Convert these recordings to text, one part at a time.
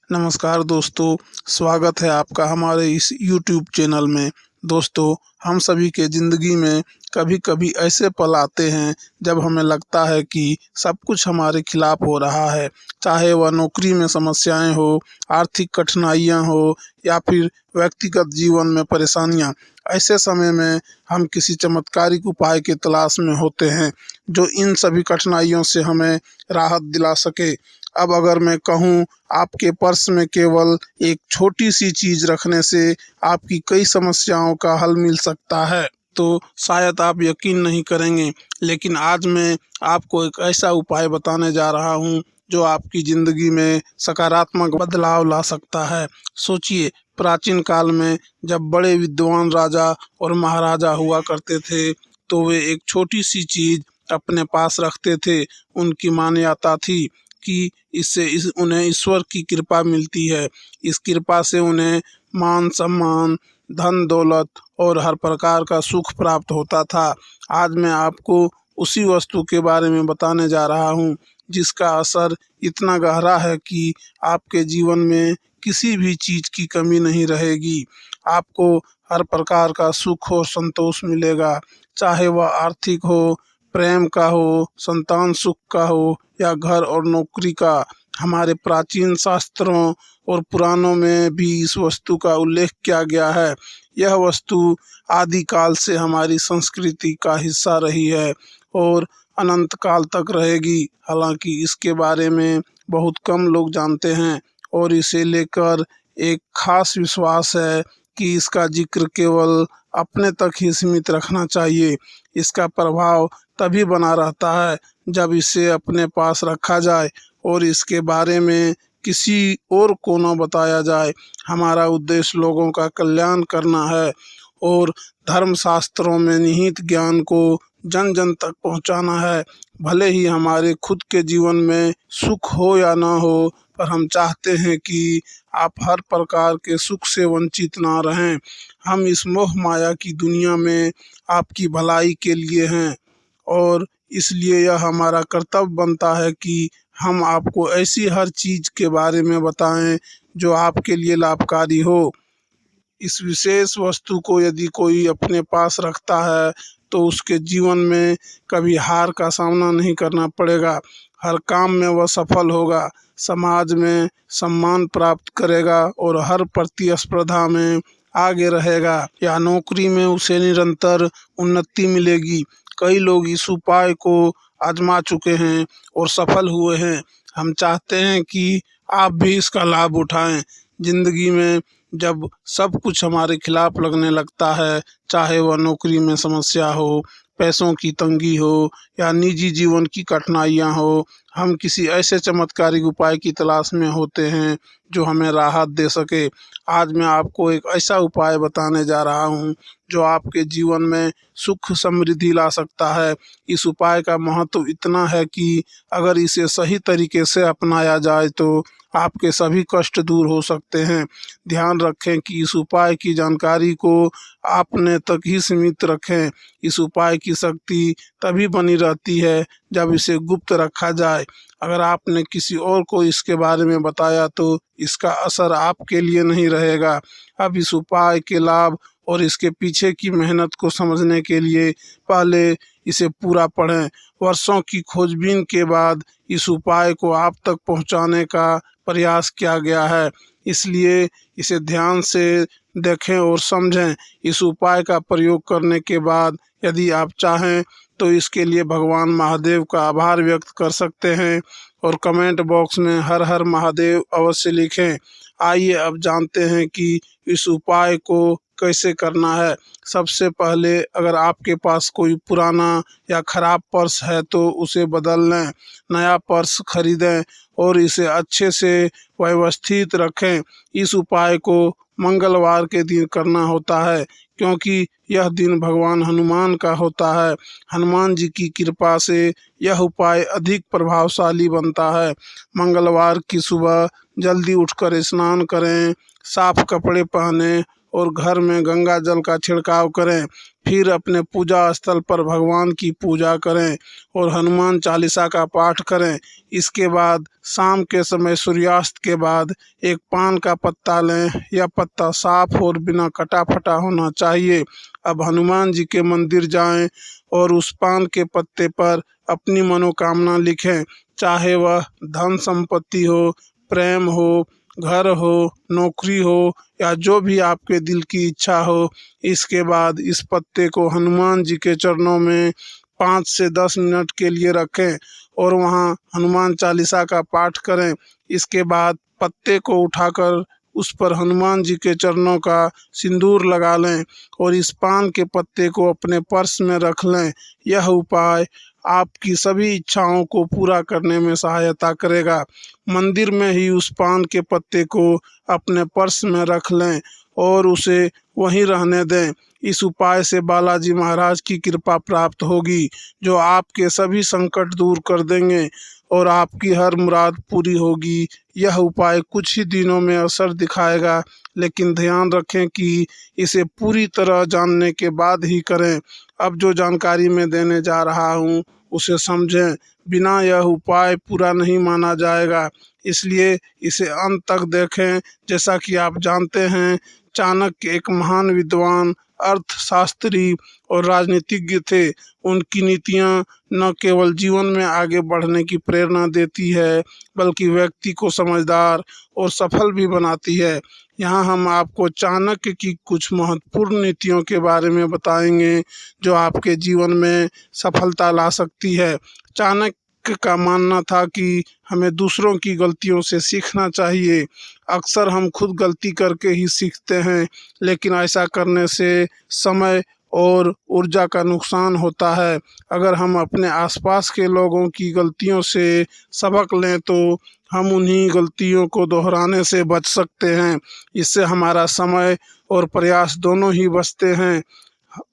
नमस्कार दोस्तों, स्वागत है आपका हमारे इस YouTube चैनल में। दोस्तों, हम सभी के ज़िंदगी में कभी-कभी ऐसे पल आते हैं जब हमें लगता है कि सब कुछ हमारे खिलाफ हो रहा है। चाहे वह नौकरी में समस्याएं हो, आर्थिक कठिनाइयां हो या फिर व्यक्तिगत जीवन में परेशानियां। ऐसे समय में हम किसी चमत्कारिक उपाय की तलाश में होते हैं जो इन सभी कठिनाइयों से हमें राहत दिला सके। अब अगर मैं कहूँ, आपके पर्स में केवल एक छोटी सी चीज रखने से आपकी कई समस्याओं का हल मिल सकता है, तो शायद आप यकीन नहीं करेंगे, लेकिन आज मैं आपको एक ऐसा उपाय बताने जा रहा हूँ जो आपकी जिंदगी में सकारात्मक बदलाव ला सकता है। सोचिए, प्राचीन काल में जब बड़े विद्वान राजा और महाराजा हुआ करते थे, तो वे एक छोटी सी चीज अपने पास रखते थे। उनकी मान्यता थी कि उन्हें ईश्वर की कृपा मिलती है। इस कृपा से उन्हें मान सम्मान, धन दौलत और हर प्रकार का सुख प्राप्त होता था। आज मैं आपको उसी वस्तु के बारे में बताने जा रहा हूँ जिसका असर इतना गहरा है कि आपके जीवन में किसी भी चीज की कमी नहीं रहेगी। आपको हर प्रकार का सुख और संतोष मिलेगा, चाहे वह आर्थिक हो, प्रेम का हो, संतान सुख का हो या घर और नौकरी का। हमारे प्राचीन शास्त्रों और पुराणों में भी इस वस्तु का उल्लेख किया गया है। यह वस्तु आदिकाल से हमारी संस्कृति का हिस्सा रही है और अनंत काल तक रहेगी। हालांकि इसके बारे में बहुत कम लोग जानते हैं और इसे लेकर एक खास विश्वास है कि इसका जिक्र केवल अपने तक ही सीमित रखना चाहिए। इसका प्रभाव तभी बना रहता है जब इसे अपने पास रखा जाए और इसके बारे में किसी और को न बताया जाए। हमारा उद्देश्य लोगों का कल्याण करना है और धर्मशास्त्रों में निहित ज्ञान को जन जन तक पहुंचाना है। भले ही हमारे खुद के जीवन में सुख हो या ना हो, पर हम चाहते हैं कि आप हर प्रकार के सुख से वंचित ना रहें। हम इस मोह माया की दुनिया में आपकी भलाई के लिए हैं और इसलिए यह हमारा कर्तव्य बनता है कि हम आपको ऐसी हर चीज के बारे में बताएं जो आपके लिए लाभकारी हो। इस विशेष वस्तु को यदि कोई अपने पास रखता है तो उसके जीवन में कभी हार का सामना नहीं करना पड़ेगा। हर काम में वह सफल होगा, समाज में सम्मान प्राप्त करेगा और हर प्रतिस्पर्धा में आगे रहेगा या नौकरी में उसे निरंतर उन्नति मिलेगी। कई लोग इस उपाय को आजमा चुके हैं और सफल हुए हैं। हम चाहते हैं कि आप भी इसका लाभ उठाएं। जिंदगी में जब सब कुछ हमारे खिलाफ लगने लगता है, चाहे वह नौकरी में समस्या हो, पैसों की तंगी हो या निजी जीवन की कठिनाइयां हो, हम किसी ऐसे चमत्कारिक उपाय की तलाश में होते हैं जो हमें राहत दे सके। आज मैं आपको एक ऐसा उपाय बताने जा रहा हूँ जो आपके जीवन में सुख समृद्धि ला सकता है। इस उपाय का महत्व इतना है कि अगर इसे सही तरीके से अपनाया जाए तो आपके सभी कष्ट दूर हो सकते हैं। ध्यान रखें कि इस उपाय की जानकारी को अपने तक ही सीमित रखें। इस उपाय की शक्ति तभी बनी रहती है जब इसे गुप्त रखा जाए। अगर आपने किसी और को इसके बारे में बताया तो इसका असर आपके लिए नहीं रहेगा। अब इस उपाय के लाभ और इसके पीछे की मेहनत को समझने के लिए पहले इसे पूरा पढ़ें। वर्षों की खोजबीन के बाद इस उपाय को आप तक पहुंचाने का प्रयास किया गया है, इसलिए इसे ध्यान से देखें और समझें। इस उपाय का प्रयोग करने के बाद यदि आप चाहें तो इसके लिए भगवान महादेव का आभार व्यक्त कर सकते हैं और कमेंट बॉक्स में हर हर महादेव अवश्य लिखें। आइए अब जानते हैं कि इस उपाय को कैसे करना है। सबसे पहले अगर आपके पास कोई पुराना या खराब पर्स है तो उसे बदल लें, नया पर्स खरीदें और इसे अच्छे से व्यवस्थित रखें। इस उपाय को मंगलवार के दिन करना होता है क्योंकि यह दिन भगवान हनुमान का होता है। हनुमान जी की कृपा से यह उपाय अधिक प्रभावशाली बनता है। मंगलवार की सुबह जल्दी उठकर स्नान करें, साफ कपड़े पहनें और घर में गंगा जल का छिड़काव करें। फिर अपने पूजा स्थल पर भगवान की पूजा करें और हनुमान चालीसा का पाठ करें। इसके बाद शाम के समय सूर्यास्त के बाद एक पान का पत्ता लें। यह पत्ता साफ और बिना कटा फटा होना चाहिए। अब हनुमान जी के मंदिर जाएं और उस पान के पत्ते पर अपनी मनोकामना लिखें, चाहे वह धन संपत्ति हो, प्रेम हो, घर हो, नौकरी हो या जो भी आपके दिल की इच्छा हो। इसके बाद इस पत्ते को हनुमान जी के चरणों में 5 से 10 मिनट के लिए रखें और वहां हनुमान चालीसा का पाठ करें। इसके बाद पत्ते को उठाकर उस पर हनुमान जी के चरणों का सिंदूर लगा लें और इस पान के पत्ते को अपने पर्स में रख लें। यह उपाय आपकी सभी इच्छाओं को पूरा करने में सहायता करेगा। मंदिर में ही उस पान के पत्ते को अपने पर्स में रख लें और उसे वहीं रहने दें। इस उपाय से बालाजी महाराज की कृपा प्राप्त होगी, जो आपके सभी संकट दूर कर देंगे और आपकी हर मुराद पूरी होगी। यह उपाय कुछ ही दिनों में असर दिखाएगा, लेकिन ध्यान रखें कि इसे पूरी तरह जानने के बाद ही करें। अब जो जानकारी मैं देने जा रहा हूँ उसे समझें, बिना यह उपाय पूरा नहीं माना जाएगा, इसलिए इसे अंत तक देखें। जैसा कि आप जानते हैं, चाणक्य एक महान विद्वान, अर्थशास्त्री और राजनीतिज्ञ थे। उनकी नीतियां न केवल जीवन में आगे बढ़ने की प्रेरणा देती है, बल्कि व्यक्ति को समझदार और सफल भी बनाती है। यहाँ हम आपको चाणक्य की कुछ महत्वपूर्ण नीतियों के बारे में बताएंगे, जो आपके जीवन में सफलता ला सकती है। चाणक्य का मानना था कि हमें दूसरों की गलतियों से सीखना चाहिए। अक्सर हम खुद गलती करके ही सीखते हैं, लेकिन ऐसा करने से समय और ऊर्जा का नुकसान होता है। अगर हम अपने आसपास के लोगों की गलतियों से सबक लें तो हम उन्हीं गलतियों को दोहराने से बच सकते हैं। इससे हमारा समय और प्रयास दोनों ही बचते हैं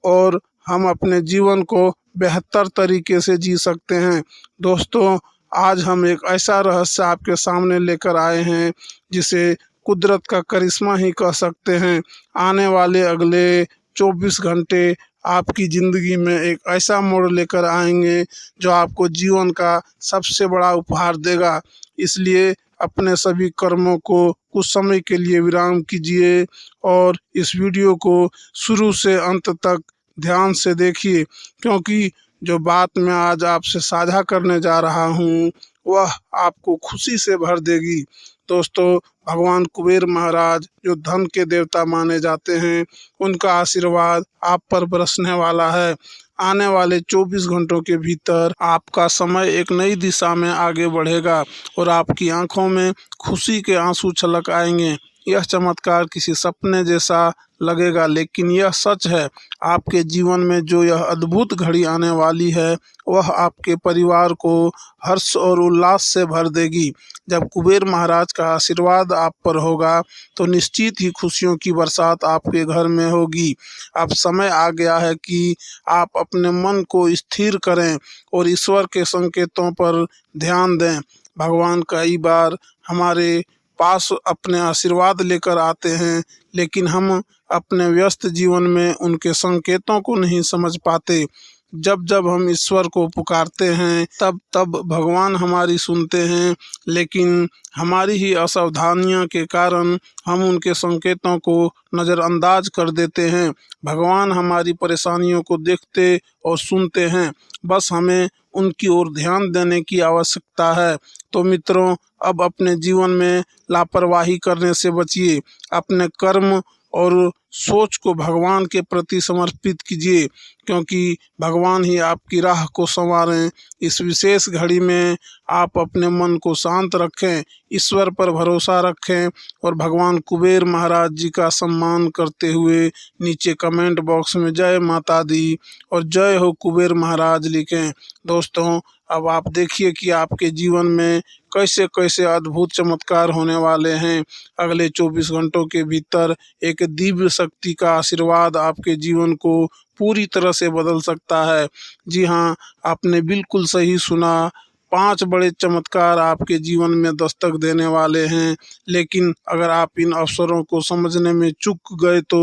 और हम अपने जीवन को बेहतर तरीके से जी सकते हैं। दोस्तों, आज हम एक ऐसा रहस्य आपके सामने लेकर आए हैं जिसे कुदरत का करिश्मा ही कह सकते हैं। आने वाले अगले 24 घंटे आपकी ज़िंदगी में एक ऐसा मोड़ लेकर आएंगे जो आपको जीवन का सबसे बड़ा उपहार देगा। इसलिए अपने सभी कर्मों को कुछ समय के लिए विराम कीजिए और इस वीडियो को शुरू से अंत तक ध्यान से देखिए, क्योंकि जो बात मैं आज आपसे साझा करने जा रहा हूँ वह आपको खुशी से भर देगी। दोस्तों, भगवान कुबेर महाराज, जो धन के देवता माने जाते हैं, उनका आशीर्वाद आप पर बरसने वाला है। आने वाले 24 घंटों के भीतर आपका समय एक नई दिशा में आगे बढ़ेगा और आपकी आंखों में खुशी के आंसू छलक आएंगे। यह चमत्कार किसी सपने जैसा लगेगा, लेकिन यह सच है। आपके जीवन में जो यह अद्भुत घड़ी आने वाली है वह आपके परिवार को हर्ष और उल्लास से भर देगी। जब कुबेर महाराज का आशीर्वाद आप पर होगा तो निश्चित ही खुशियों की बरसात आपके घर में होगी। अब समय आ गया है कि आप अपने मन को स्थिर करें और ईश्वर के संकेतों पर ध्यान दें। भगवान कई बार हमारे पास अपने आशीर्वाद लेकर आते हैं, लेकिन हम अपने व्यस्त जीवन में उनके संकेतों को नहीं समझ पाते। जब जब हम ईश्वर को पुकारते हैं तब तब भगवान हमारी सुनते हैं, लेकिन हमारी ही असावधानियों के कारण हम उनके संकेतों को नज़रअंदाज कर देते हैं। भगवान हमारी परेशानियों को देखते और सुनते हैं, बस हमें उनकी ओर ध्यान देने की आवश्यकता है। तो मित्रों, अब अपने जीवन में लापरवाही करने से बचिए। अपने कर्म और सोच को भगवान के प्रति समर्पित कीजिए, क्योंकि भगवान ही आपकी राह को संवारें। इस विशेष घड़ी में आप अपने मन को शांत रखें, ईश्वर पर भरोसा रखें और भगवान कुबेर महाराज जी का सम्मान करते हुए नीचे कमेंट बॉक्स में जय माता दी और जय हो कुबेर महाराज लिखें। दोस्तों, अब आप देखिए कि आपके जीवन में कैसे कैसे अद्भुत चमत्कार होने वाले हैं। अगले 24 घंटों के भीतर एक दिव्य शक्ति का आशीर्वाद आपके जीवन को पूरी तरह से बदल सकता है। जी हाँ, आपने बिल्कुल सही सुना। 5 बड़े चमत्कार आपके जीवन में दस्तक देने वाले हैं। लेकिन अगर आप इन अवसरों को समझने में चूक गए तो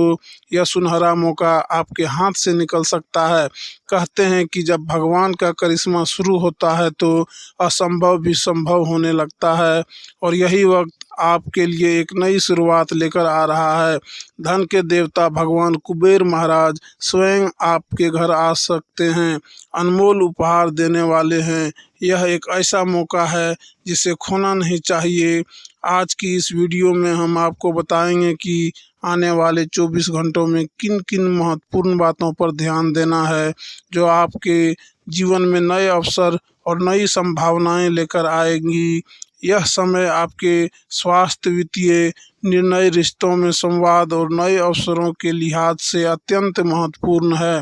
यह सुनहरा मौका आपके हाथ से निकल सकता है। कहते हैं कि जब भगवान का करिश्मा शुरू होता है तो असंभव भी संभव होने लगता है, और यही वक्त आपके लिए एक नई शुरुआत लेकर आ रहा है। धन के देवता भगवान कुबेर महाराज स्वयं आपके घर आ सकते हैं, अनमोल उपहार देने वाले हैं। यह एक ऐसा मौका है जिसे खोना नहीं चाहिए। आज की इस वीडियो में हम आपको बताएंगे कि आने वाले 24 घंटों में किन किन महत्वपूर्ण बातों पर ध्यान देना है, जो आपके जीवन में नए अवसर और नई संभावनाएं लेकर आएंगी। यह समय आपके स्वास्थ्य, वित्तीय निर्णय, रिश्तों में संवाद और नए अवसरों के लिहाज से अत्यंत महत्वपूर्ण है।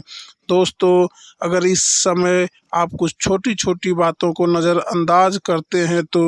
दोस्तों, अगर इस समय आप कुछ छोटी छोटी बातों को नज़रअंदाज करते हैं तो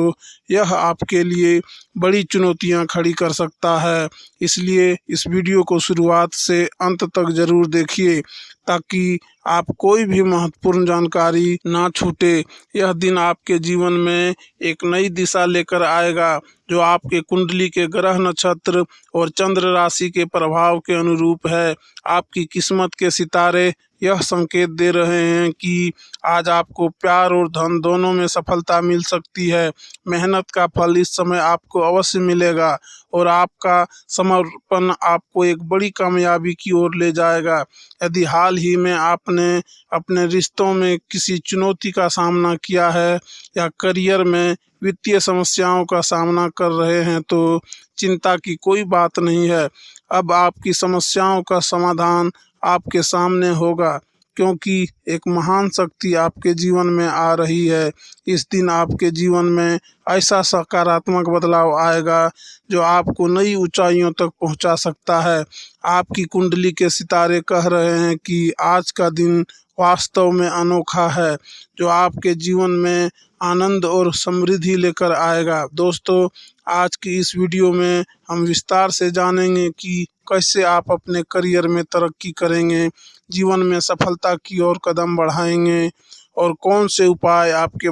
यह आपके लिए बड़ी चुनौतियां खड़ी कर सकता है। इसलिए इस वीडियो को शुरुआत से अंत तक ज़रूर देखिए ताकि आप कोई भी महत्वपूर्ण जानकारी ना छूटे। यह दिन आपके जीवन में एक नई दिशा लेकर आएगा, जो आपके कुंडली के ग्रह, नक्षत्र और चंद्र राशि के प्रभाव के अनुरूप है। आपकी किस्मत के सितारे यह संकेत दे रहे हैं कि आज आपको प्यार और धन दोनों में सफलता मिल सकती है। मेहनत का फल इस समय आपको अवश्य मिलेगा और आपका समर्पण आपको एक बड़ी कामयाबी की ओर ले जाएगा। यदि हाल ही में आपने अपने रिश्तों में किसी चुनौती का सामना किया है या करियर में वित्तीय समस्याओं का सामना कर रहे हैं तो चिंता की कोई बात नहीं है। अब आपकी समस्याओं का समाधान आपके सामने होगा, क्योंकि एक महान शक्ति आपके जीवन में आ रही है। इस दिन आपके जीवन में ऐसा सकारात्मक बदलाव आएगा जो आपको नई ऊंचाइयों तक पहुंचा सकता है। आपकी कुंडली के सितारे कह रहे हैं कि आज का दिन वास्तव में अनोखा है, जो आपके जीवन में आनंद और समृद्धि लेकर आएगा। दोस्तों, आज की इस वीडियो में हम विस्तार से जानेंगे कि कैसे आप अपने करियर में तरक्की करेंगे, जीवन में सफलता की ओर कदम बढ़ाएंगे और कौन से उपाय आपके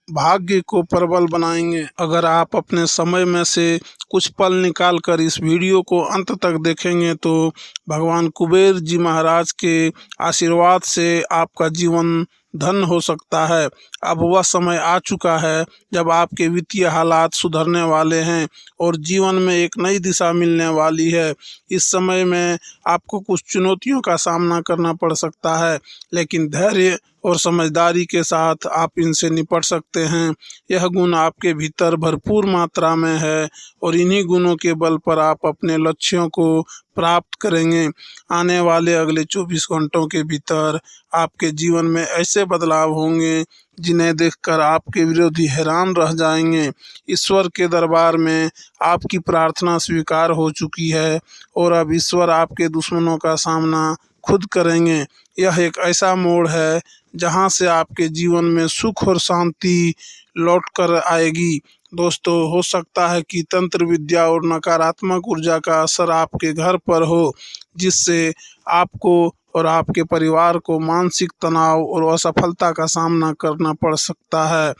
भाग्य को प्रबल बनाएंगे। अगर आप अपने समय में से कुछ पल निकाल कर इस वीडियो को अंत तक देखेंगे तो भगवान कुबेर जी महाराज के आशीर्वाद से आपका जीवन धन हो सकता है। अब वह समय आ चुका है जब आपके वित्तीय हालात सुधरने वाले हैं और जीवन में एक नई दिशा मिलने वाली है। इस समय में आपको कुछ चुनौतियों का सामना करना पड़ सकता है, लेकिन धैर्य और समझदारी के साथ आप इनसे निपट सकते हैं। यह गुण आपके भीतर भरपूर मात्रा में है और इन्हीं गुणों के बल पर आप अपने लक्ष्यों को प्राप्त करेंगे। आने वाले अगले 24 घंटों के भीतर आपके जीवन में ऐसे बदलाव होंगे जिन्हें देखकर आपके विरोधी हैरान रह जाएंगे। ईश्वर के दरबार में आपकी प्रार्थना स्वीकार हो चुकी है और अब ईश्वर आपके दुश्मनों का सामना खुद करेंगे। यह एक ऐसा मोड़ है जहां से आपके जीवन में सुख और शांति लौट कर आएगी। दोस्तों, हो सकता है कि तंत्र विद्या और नकारात्मक ऊर्जा का असर आपके घर पर हो, जिससे आपको और आपके परिवार को मानसिक तनाव और असफलता का सामना करना पड़ सकता है।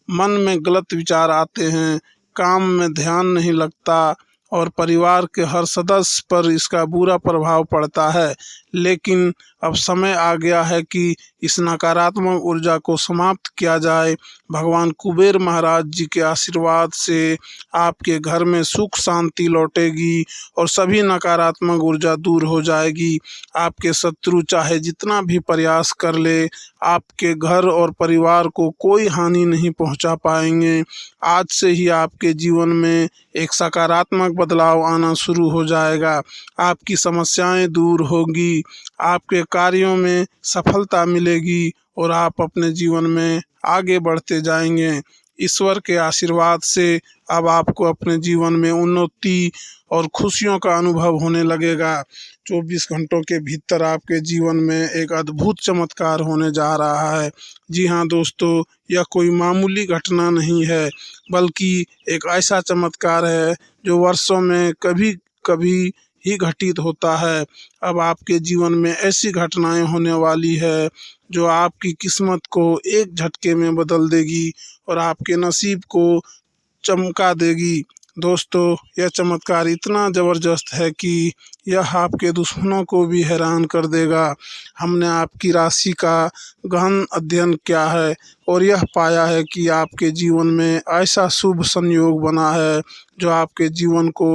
मन में गलत विचार आते हैं, काम में ध्यान नहीं लगता और परिवार के हर सदस्य पर इसका बुरा प्रभाव पड़ता है। लेकिन अब समय आ गया है कि इस नकारात्मक ऊर्जा को समाप्त किया जाए। भगवान कुबेर महाराज जी के आशीर्वाद से आपके घर में सुख शांति लौटेगी और सभी नकारात्मक ऊर्जा दूर हो जाएगी। आपके शत्रु चाहे जितना भी प्रयास कर ले, आपके घर और परिवार को कोई हानि नहीं पहुंचा पाएंगे। आज से ही आपके जीवन में एक सकारात्मक बदलाव आना शुरू हो जाएगा। आपकी समस्याएं दूर होगी, आपके कार्यों में सफलता मिलेगी और आप अपने जीवन में आगे बढ़ते जाएंगे। ईश्वर के आशीर्वाद से अब आपको अपने जीवन में उन्नति और खुशियों का अनुभव होने लगेगा। 24 घंटों के भीतर आपके जीवन में एक अद्भुत चमत्कार होने जा रहा है। जी हाँ दोस्तों, यह कोई मामूली घटना नहीं है, बल्कि एक ऐसा चमत्कार है जो वर्षों में कभी कभी ही घटित होता है। अब आपके जीवन में ऐसी घटनाएं होने वाली है जो आपकी किस्मत को एक झटके में बदल देगी और आपके नसीब को चमका देगी। दोस्तों, यह चमत्कार इतना ज़बरदस्त है कि यह आपके दुश्मनों को भी हैरान कर देगा। हमने आपकी राशि का गहन अध्ययन किया है और यह पाया है कि आपके जीवन में ऐसा शुभ संयोग बना है जो आपके जीवन को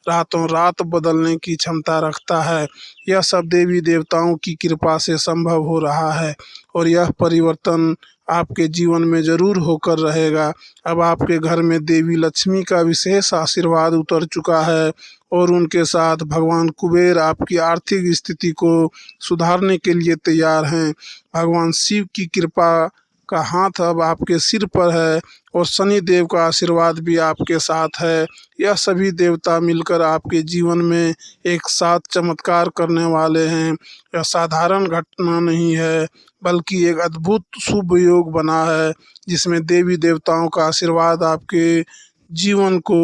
रातों रात बदलने की क्षमता रखता है। यह सब देवी देवताओं की कृपा से संभव हो रहा है और यह परिवर्तन आपके जीवन में जरूर होकर रहेगा। अब आपके घर में देवी लक्ष्मी का विशेष आशीर्वाद उतर चुका है और उनके साथ भगवान कुबेर आपकी आर्थिक स्थिति को सुधारने के लिए तैयार हैं। भगवान शिव की कृपा का हाथ अब आपके सिर पर है और शनि देव का आशीर्वाद भी आपके साथ है। यह सभी देवता मिलकर आपके जीवन में एक साथ चमत्कार करने वाले हैं। यह साधारण घटना नहीं है बल्कि एक अद्भुत शुभ योग बना है जिसमें देवी देवताओं का आशीर्वाद आपके जीवन को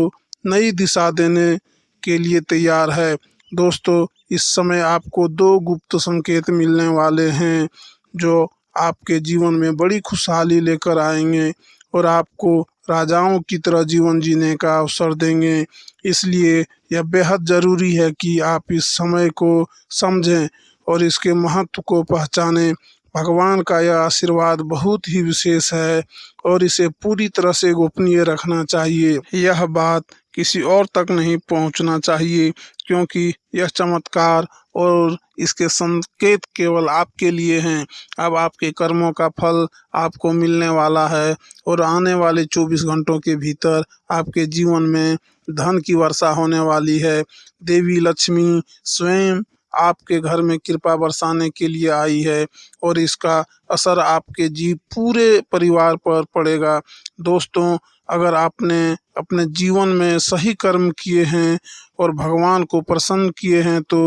नई दिशा देने के लिए तैयार है। दोस्तों, इस समय आपको दो गुप्त संकेत मिलने वाले हैं जो आपके जीवन में बड़ी खुशहाली लेकर आएंगे और आपको राजाओं की तरह जीवन जीने का अवसर देंगे। इसलिए यह बेहद ज़रूरी है कि आप इस समय को समझें और इसके महत्व को पहचानें। भगवान का यह आशीर्वाद बहुत ही विशेष है और इसे पूरी तरह से गोपनीय रखना चाहिए। यह बात किसी और तक नहीं पहुंचना चाहिए क्योंकि यह चमत्कार और इसके संकेत केवल आपके लिए हैं। अब आपके कर्मों का फल आपको मिलने वाला है और आने वाले 24 घंटों के भीतर आपके जीवन में धन की वर्षा होने वाली है। देवी लक्ष्मी स्वयं आपके घर में कृपा बरसाने के लिए आई है और इसका असर आपके पूरे परिवार पर पड़ेगा। दोस्तों, अगर आपने अपने जीवन में सही कर्म किए हैं और भगवान को प्रसन्न किए हैं तो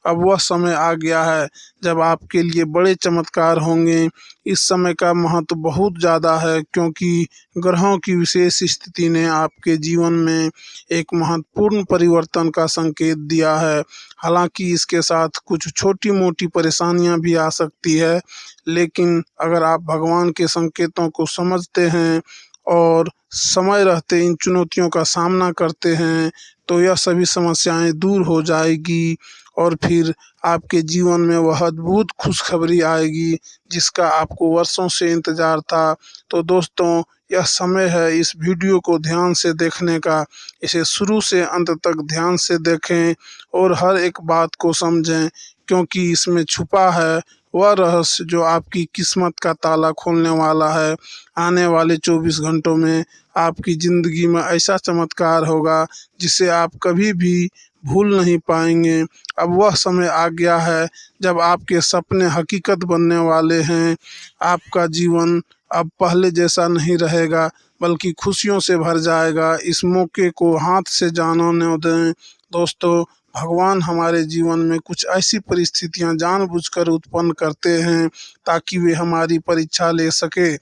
अब वह समय आ गया है जब आपके लिए बड़े चमत्कार होंगे। इस समय का महत्व बहुत ज़्यादा है क्योंकि ग्रहों की विशेष स्थिति ने आपके जीवन में एक महत्वपूर्ण परिवर्तन का संकेत दिया है। हालांकि इसके साथ कुछ छोटी मोटी परेशानियां भी आ सकती है, लेकिन अगर आप भगवान के संकेतों को समझते हैं और समय रहते इन चुनौतियों का सामना करते हैं तो यह सभी समस्याएं दूर हो जाएगी और फिर आपके जीवन में वह अद्भुत खुशखबरी आएगी जिसका आपको वर्षों से इंतजार था। तो दोस्तों, यह समय है इस वीडियो को ध्यान से देखने का। इसे शुरू से अंत तक ध्यान से देखें और हर एक बात को समझें क्योंकि इसमें छुपा है वह रहस्य जो आपकी किस्मत का ताला खोलने वाला है। आने वाले 24 घंटों में आपकी ज़िंदगी में ऐसा चमत्कार होगा जिसे आप कभी भी भूल नहीं पाएंगे। अब वह समय आ गया है जब आपके सपने हकीकत बनने वाले हैं। आपका जीवन अब पहले जैसा नहीं रहेगा बल्कि खुशियों से भर जाएगा। इस मौके को हाथ से जाने न दें। दोस्तों, भगवान हमारे जीवन में कुछ ऐसी परिस्थितियां जानबूझकर उत्पन्न करते हैं ताकि वे हमारी परीक्षा ले सके।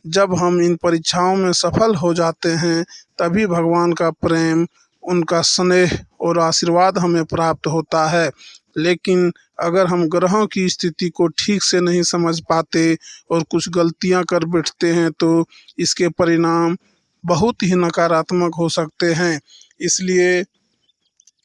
जब हम इन परीक्षाओं में सफल हो जाते हैं तभी भगवान का प्रेम, उनका स्नेह और आशीर्वाद हमें प्राप्त होता है। लेकिन अगर हम ग्रहों की स्थिति को ठीक से नहीं समझ पाते और कुछ गलतियां कर बैठते हैं तो इसके परिणाम बहुत ही नकारात्मक हो सकते हैं। इसलिए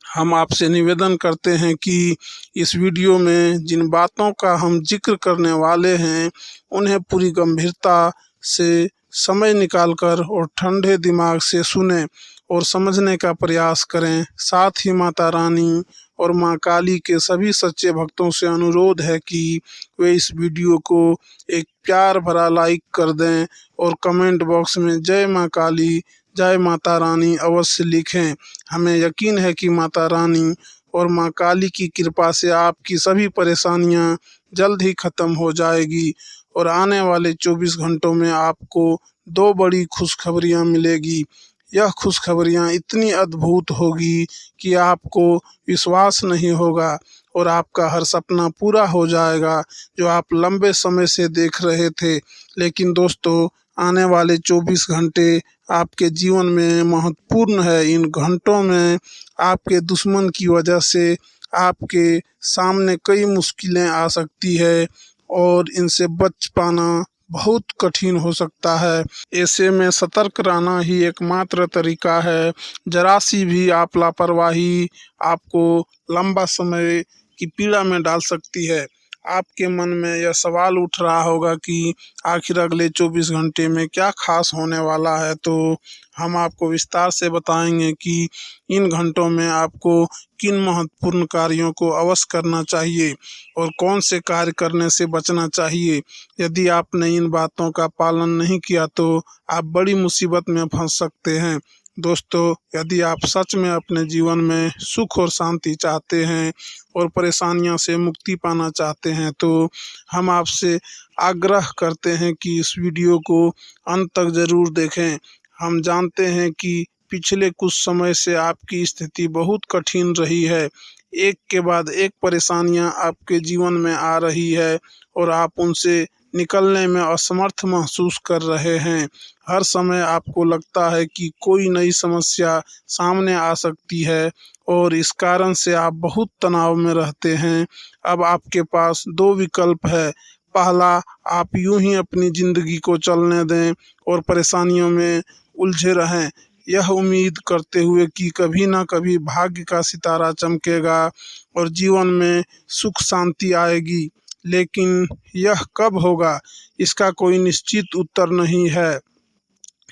हम आपसे निवेदन करते हैं कि इस वीडियो में जिन बातों का हम जिक्र करने वाले हैं उन्हें पूरी गंभीरता से समय निकालकर और ठंडे दिमाग से सुनें और समझने का प्रयास करें। साथ ही माता रानी और माँ काली के सभी सच्चे भक्तों से अनुरोध है कि वे इस वीडियो को एक प्यार भरा लाइक कर दें और कमेंट बॉक्स में जय माँ काली, जय माता रानी अवश्य लिखें। हमें यकीन है कि माता रानी और माँ काली की कृपा से आपकी सभी परेशानियां जल्द ही खत्म हो जाएगी और आने वाले 24 घंटों में आपको दो बड़ी खुशखबरियां मिलेगी। यह खुशखबरियां इतनी अद्भुत होगी कि आपको विश्वास नहीं होगा और आपका हर सपना पूरा हो जाएगा जो आप लंबे समय से देख रहे थे। लेकिन दोस्तों, आने वाले 24 घंटे आपके जीवन में महत्वपूर्ण है। इन घंटों में आपके दुश्मन की वजह से आपके सामने कई मुश्किलें आ सकती है और इनसे बच पाना बहुत कठिन हो सकता है। ऐसे में सतर्क रहना ही एकमात्र तरीका है। जरा सी भी आप लापरवाही आपको लंबा समय की पीड़ा में डाल सकती है। आपके मन में यह सवाल उठ रहा होगा कि आखिर अगले 24 घंटे में क्या खास होने वाला है, तो हम आपको विस्तार से बताएंगे कि इन घंटों में आपको किन महत्वपूर्ण कार्यों को अवश्य करना चाहिए और कौन से कार्य करने से बचना चाहिए। यदि आपने इन बातों का पालन नहीं किया तो आप बड़ी मुसीबत में फंस सकते हैं। दोस्तों, यदि आप सच में अपने जीवन में सुख और शांति चाहते हैं और परेशानियों से मुक्ति पाना चाहते हैं, तो हम आपसे आग्रह करते हैं कि इस वीडियो को अंत तक ज़रूर देखें। हम जानते हैं कि पिछले कुछ समय से आपकी स्थिति बहुत कठिन रही है। एक के बाद एक परेशानियां आपके जीवन में आ रही है और आप उनसे निकलने में असमर्थ महसूस कर रहे हैं। हर समय आपको लगता है कि कोई नई समस्या सामने आ सकती है और इस कारण से आप बहुत तनाव में रहते हैं। अब आपके पास दो विकल्प है। पहला, आप यूं ही अपनी ज़िंदगी को चलने दें और परेशानियों में उलझे रहें, यह उम्मीद करते हुए कि कभी ना कभी भाग्य का सितारा चमकेगा और जीवन में सुख शांति आएगी। लेकिन यह कब होगा, इसका कोई निश्चित उत्तर नहीं है।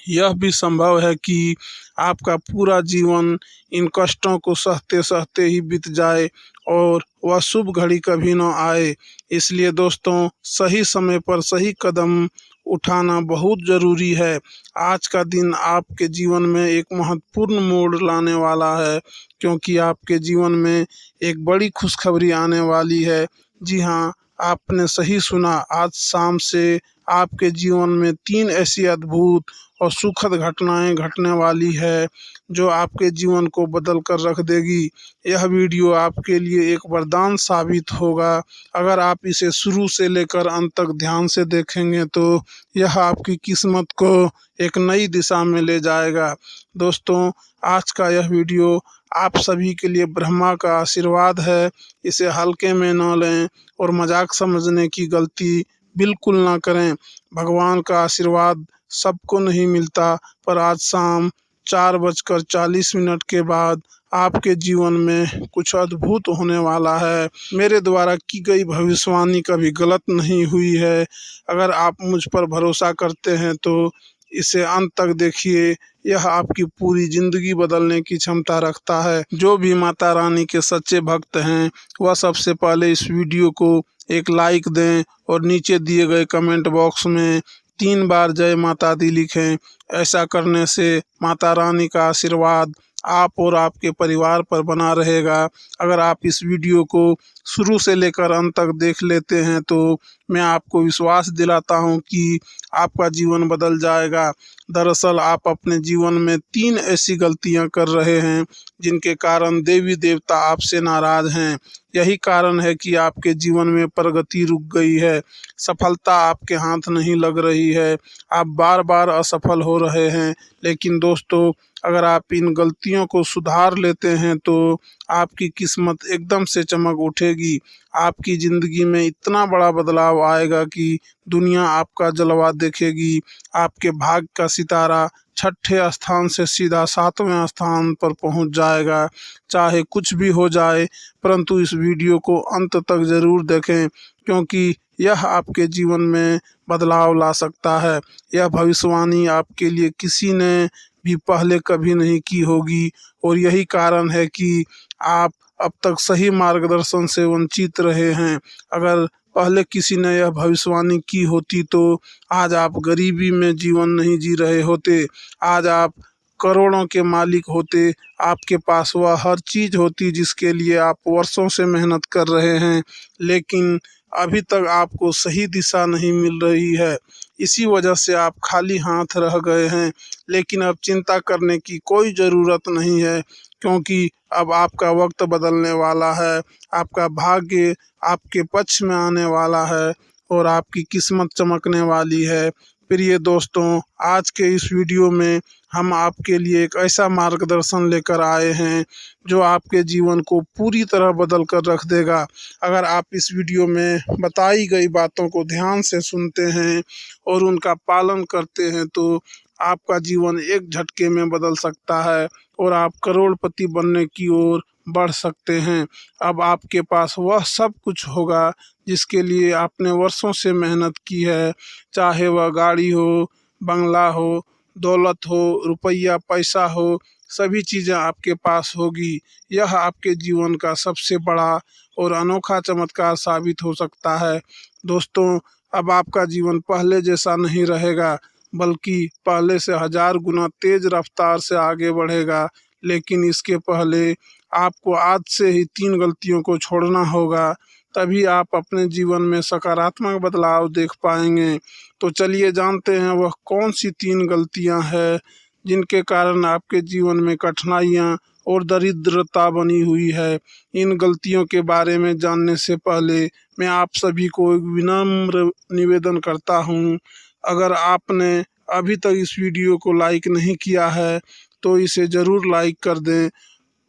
यह भी संभव है कि आपका पूरा जीवन इन कष्टों को सहते सहते ही बीत जाए और वह शुभ घड़ी कभी न आए। इसलिए दोस्तों, सही समय पर सही कदम उठाना बहुत ज़रूरी है। आज का दिन आपके जीवन में एक महत्वपूर्ण मोड़ लाने वाला है, क्योंकि आपके जीवन में एक बड़ी खुशखबरी आने वाली है। जी हाँ, आपने सही सुना। आज शाम से आपके जीवन में 3 ऐसी अद्भुत और सुखद घटनाएं घटने वाली है जो आपके जीवन को बदल कर रख देगी। यह वीडियो आपके लिए एक वरदान साबित होगा। अगर आप इसे शुरू से लेकर अंत तक ध्यान से देखेंगे तो यह आपकी किस्मत को एक नई दिशा में ले जाएगा। दोस्तों, आज का यह वीडियो आप सभी के लिए ब्रह्मा का आशीर्वाद है। इसे हल्के में न लें और मजाक समझने की गलती बिल्कुल ना करें। भगवान का आशीर्वाद सबको नहीं मिलता, पर आज शाम 4:40 के बाद आपके जीवन में कुछ अद्भुत होने वाला है। मेरे द्वारा की गई भविष्यवाणी कभी गलत नहीं हुई है। अगर आप मुझ पर भरोसा करते हैं तो इसे अंत तक देखिए। यह आपकी पूरी जिंदगी बदलने की क्षमता रखता है। जो भी माता रानी के सच्चे भक्त हैं वह सबसे पहले इस वीडियो को एक लाइक दें और नीचे दिए गए कमेंट बॉक्स में 3 बार जय माता दी लिखें। ऐसा करने से माता रानी का आशीर्वाद आप और आपके परिवार पर बना रहेगा। अगर आप इस वीडियो को शुरू से लेकर अंत तक देख लेते हैं तो मैं आपको विश्वास दिलाता हूं कि आपका जीवन बदल जाएगा। दरअसल आप अपने जीवन में 3 ऐसी गलतियां कर रहे हैं जिनके कारण देवी देवता आपसे नाराज हैं। यही कारण है कि आपके जीवन में प्रगति रुक गई है, सफलता आपके हाथ नहीं लग रही है, आप बार बार असफल हो रहे हैं। लेकिन दोस्तों, अगर आप इन गलतियों को सुधार लेते हैं तो आपकी किस्मत एकदम से चमक उठेगी। आपकी ज़िंदगी में इतना बड़ा बदलाव आएगा कि दुनिया आपका जलवा देखेगी। आपके भाग्य का सितारा 6ठे स्थान से सीधा 7वें स्थान पर पहुंच जाएगा। चाहे कुछ भी हो जाए, परंतु इस वीडियो को अंत तक ज़रूर देखें, क्योंकि यह आपके जीवन में बदलाव ला सकता है। यह भविष्यवाणी आपके लिए किसी ने भी पहले कभी नहीं की होगी और यही कारण है कि आप अब तक सही मार्गदर्शन से वंचित रहे हैं। अगर पहले किसी ने यह भविष्यवाणी की होती तो आज आप गरीबी में जीवन नहीं जी रहे होते। आज आप करोड़ों के मालिक होते। आपके पास वह हर चीज़ होती जिसके लिए आप वर्षों से मेहनत कर रहे हैं, लेकिन अभी तक आपको सही दिशा नहीं मिल रही है। इसी वजह से आप खाली हाथ रह गए हैं। लेकिन अब चिंता करने की कोई ज़रूरत नहीं है, क्योंकि अब आपका वक्त बदलने वाला है। आपका भाग्य आपके पक्ष में आने वाला है और आपकी किस्मत चमकने वाली है। प्रिय दोस्तों, आज के इस वीडियो में हम आपके लिए एक ऐसा मार्गदर्शन लेकर आए हैं जो आपके जीवन को पूरी तरह बदल कर रख देगा। अगर आप इस वीडियो में बताई गई बातों को ध्यान से सुनते हैं और उनका पालन करते हैं तो आपका जीवन एक झटके में बदल सकता है और आप करोड़पति बनने की ओर बढ़ सकते हैं। अब आपके पास वह सब कुछ होगा जिसके लिए आपने वर्षों से मेहनत की है, चाहे वह गाड़ी हो, बंगला हो, दौलत हो, रुपया पैसा हो, सभी चीज़ें आपके पास होगी। यह आपके जीवन का सबसे बड़ा और अनोखा चमत्कार साबित हो सकता है। दोस्तों, अब आपका जीवन पहले जैसा नहीं रहेगा, बल्कि पहले से 1000 गुना तेज रफ्तार से आगे बढ़ेगा। लेकिन इसके पहले आपको आज से ही 3 गलतियों को छोड़ना होगा, तभी आप अपने जीवन में सकारात्मक बदलाव देख पाएंगे। तो चलिए जानते हैं वह कौन सी 3 गलतियां हैं जिनके कारण आपके जीवन में कठिनाइयां और दरिद्रता बनी हुई है। इन गलतियों के बारे में जानने से पहले मैं आप सभी को एक विनम्र निवेदन करता हूं, अगर आपने अभी तक इस वीडियो को लाइक नहीं किया है तो इसे ज़रूर लाइक कर दें,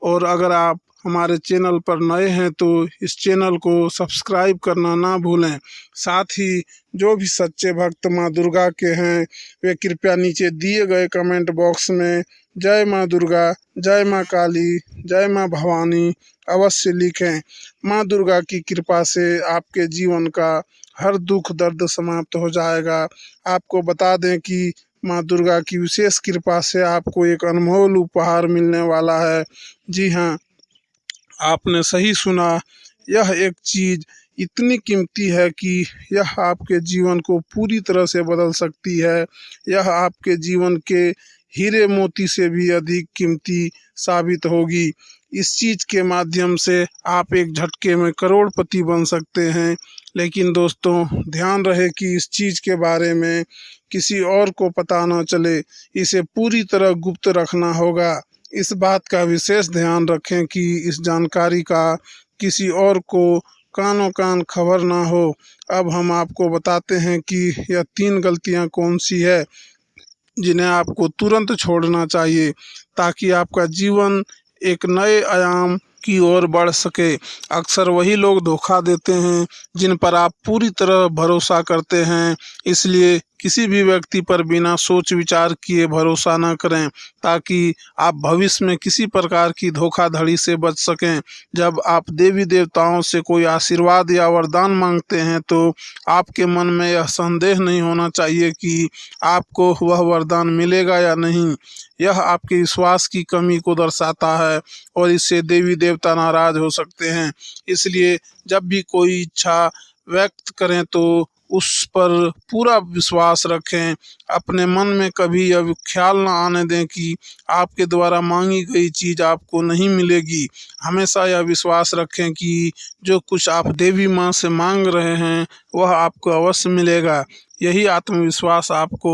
और अगर आप हमारे चैनल पर नए हैं तो इस चैनल को सब्सक्राइब करना ना भूलें। साथ ही जो भी सच्चे भक्त माँ दुर्गा के हैं वे कृपया नीचे दिए गए कमेंट बॉक्स में जय माँ दुर्गा, जय माँ काली, जय माँ भवानी अवश्य लिखें। माँ दुर्गा की कृपा से आपके जीवन का हर दुख दर्द समाप्त हो जाएगा। आपको बता दें कि माँ दुर्गा की विशेष कृपा से आपको एक अनमोल उपहार मिलने वाला है। जी हाँ, आपने सही सुना, यह एक चीज़ इतनी कीमती है कि यह आपके जीवन को पूरी तरह से बदल सकती है। यह आपके जीवन के हीरे मोती से भी अधिक कीमती साबित होगी। इस चीज़ के माध्यम से आप एक झटके में करोड़पति बन सकते हैं। लेकिन दोस्तों, ध्यान रहे कि इस चीज़ के बारे में किसी और को पता ना चले, इसे पूरी तरह गुप्त रखना होगा। इस बात का विशेष ध्यान रखें कि इस जानकारी का किसी और को कानों कान खबर ना हो। अब हम आपको बताते हैं कि यह 3 गलतियां कौन सी है जिन्हें आपको तुरंत छोड़ना चाहिए ताकि आपका जीवन एक नए आयाम की ओर बढ़ सके। अक्सर वही लोग धोखा देते हैं जिन पर आप पूरी तरह भरोसा करते हैं, इसलिए किसी भी व्यक्ति पर बिना सोच विचार किए भरोसा न करें ताकि आप भविष्य में किसी प्रकार की धोखाधड़ी से बच सकें। जब आप देवी देवताओं से कोई आशीर्वाद या वरदान मांगते हैं तो आपके मन में यह संदेह नहीं होना चाहिए कि आपको वह वरदान मिलेगा या नहीं। यह आपके विश्वास की कमी को दर्शाता है और इससे देवी देवता नाराज हो सकते हैं। इसलिए जब भी कोई इच्छा व्यक्त करें तो उस पर पूरा विश्वास रखें। अपने मन में कभी यह ख्याल न आने दें कि आपके द्वारा मांगी गई चीज़ आपको नहीं मिलेगी। हमेशा यह विश्वास रखें कि जो कुछ आप देवी माँ से मांग रहे हैं वह आपको अवश्य मिलेगा। यही आत्मविश्वास आपको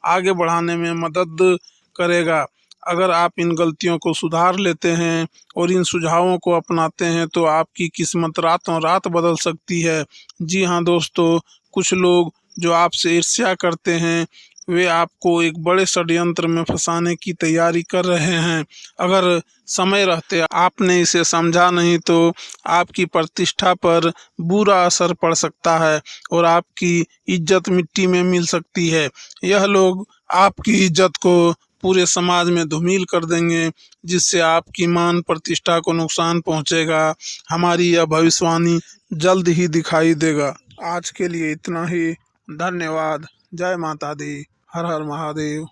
आगे बढ़ाने में मदद करेगा। अगर आप इन गलतियों को सुधार लेते हैं और इन सुझावों को अपनाते हैं तो आपकी किस्मत रातों रात बदल सकती है। जी हाँ दोस्तों, कुछ लोग जो आपसे ईर्ष्या करते हैं वे आपको एक बड़े षड्यंत्र में फंसाने की तैयारी कर रहे हैं। अगर समय रहते आपने इसे समझा नहीं तो आपकी प्रतिष्ठा पर बुरा असर पड़ सकता है और आपकी इज्जत मिट्टी में मिल सकती है। यह लोग आपकी इज्जत को पूरे समाज में धूमिल कर देंगे, जिससे आपकी मान प्रतिष्ठा को नुकसान पहुंचेगा। हमारी यह भविष्यवाणी जल्द ही दिखाई देगा। आज के लिए इतना ही। धन्यवाद। जय माता दी। हर हर महादेव।